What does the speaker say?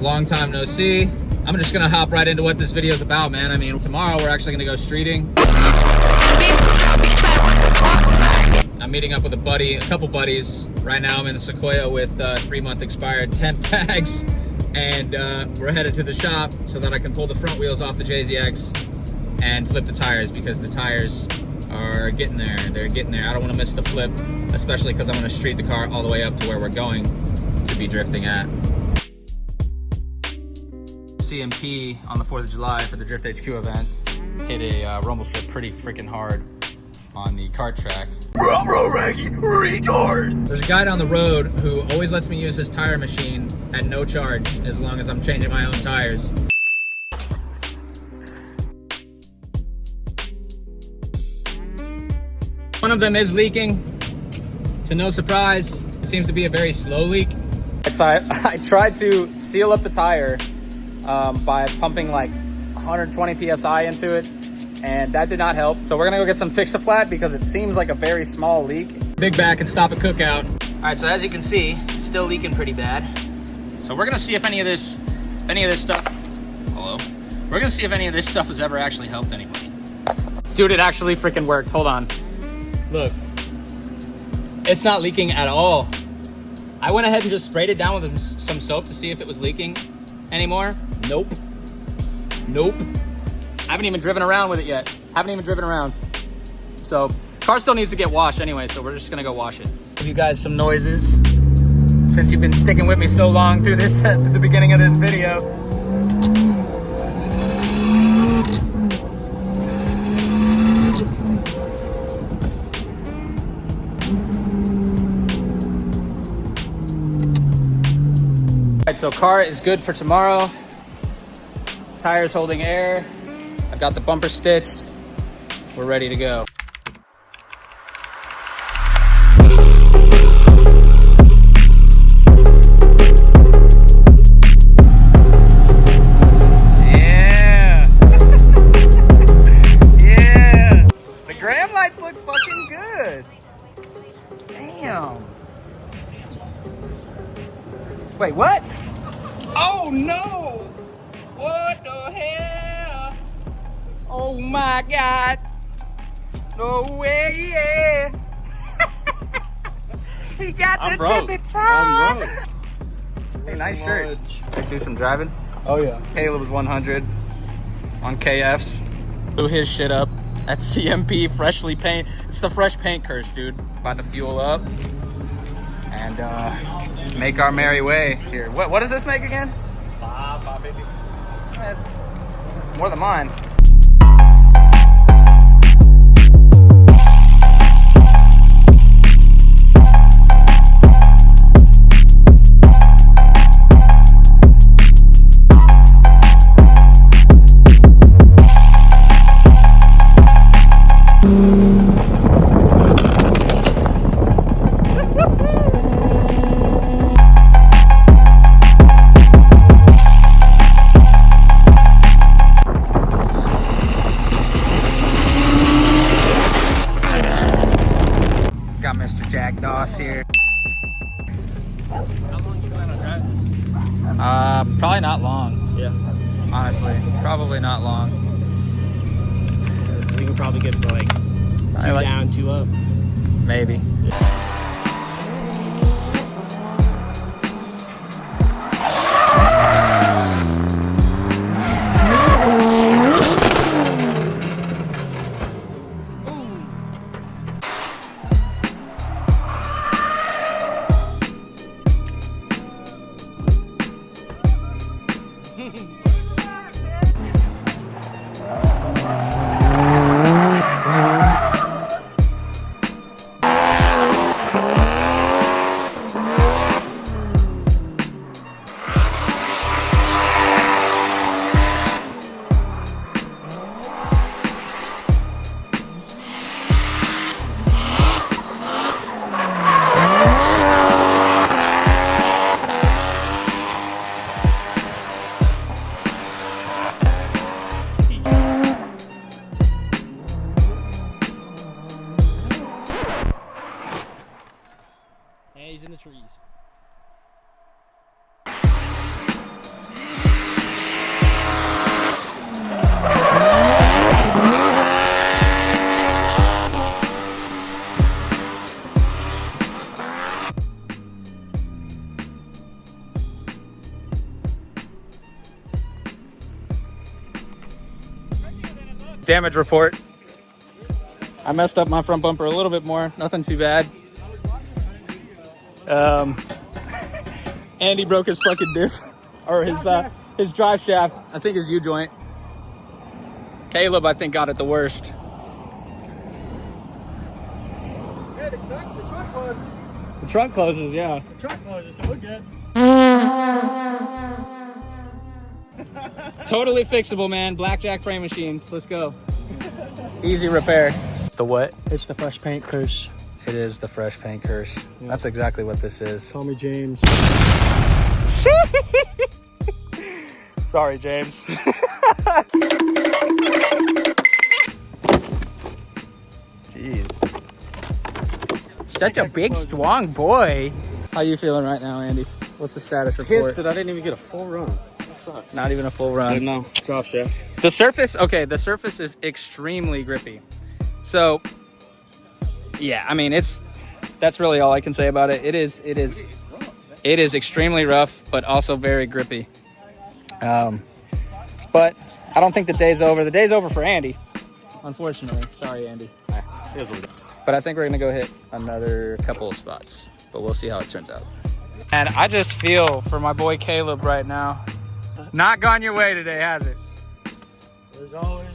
Long time no see. I'm just gonna hop right into what this video is about, man. I mean, tomorrow we're actually gonna go streeting. I'm meeting up with a couple buddies. Right now I'm in Sequoia with 3-month expired temp tags. And we're headed to the shop so that I can pull the front wheels off the JZX and flip the tires, because the tires are getting there. They're getting there. I don't want to miss the flip, especially because I'm going to street the car all the way up to where we're going to be drifting at. CMP on the 4th of July for the Drift HQ event hit a rumble strip pretty freaking hard on the kart track. Retard! There's a guy down the road who always lets me use his tire machine at no charge as long as I'm changing my own tires. One of them is leaking. To no surprise, it seems to be a very slow leak. So I tried to seal up the tire by pumping like 120 PSI into it, and that did not help. So we're gonna go get some Fix-A-Flat because it seems like a very small leak. Big back and stop at Cookout. All right, so as you can see, it's still leaking pretty bad. So we're gonna see if any of this stuff, hello? We're gonna see if any of this stuff has ever actually helped anybody. Dude, it actually freaking worked. Hold on. Look, it's not leaking at all. I went ahead and just sprayed it down with some soap to see if it was leaking anymore. Nope. Nope. I haven't even driven around with it yet. Haven't even driven around. So, car still needs to get washed anyway, so we're just gonna go wash it. Give you guys some noises, since you've been sticking with me so long through this, at the beginning of this video. All right, so car is good for tomorrow. Tires holding air. I've got the bumper stitched. We're ready to go. Yeah. Yeah. The gram lights look fucking good. Damn. Wait, what? Oh no! What the hell? Oh my God. No way, yeah. He got the tippet on. Hey, nice shirt. Do some driving. Oh yeah. Caleb's 100 on KFs. Blew his shit up. That's CMP freshly paint. It's the fresh paint curse, dude. About to fuel up and make our merry way here. What does this make again? 550. More than mine. Here. How long you plan on driving this? Probably not long. Yeah. Honestly, probably not long. We can probably get for like 2 down, 2 up. Maybe. Yeah. Damage report. I messed up my front bumper a little bit more. Nothing too bad. Andy broke his fucking diff, or his drive shaft. I think his U-joint. Caleb, I think, got it the worst. Yeah, the trunk closes. The trunk closes, yeah. The trunk closes, so we're good. Totally fixable, man. Blackjack frame machines. Let's go. Easy repair. The what? It's the fresh paint curse. It is the fresh paint curse. Yeah. That's exactly what this is. Call me James. Sorry, James. Jeez. Such a big, strong boy. How you feeling right now, Andy? What's the status report? Pissed that I didn't even get a full run. That sucks. Not even a full run. No, drop shaft. The surface, okay, the surface is extremely grippy. So, yeah, I mean, that's really all I can say about it. It is extremely rough, but also very grippy. But I don't think the day's over. The day's over for Andy, unfortunately. Sorry, Andy. But I think we're gonna go hit another couple of spots, but we'll see how it turns out. And I just feel for my boy Caleb right now. Not gone your way today, has it? There's always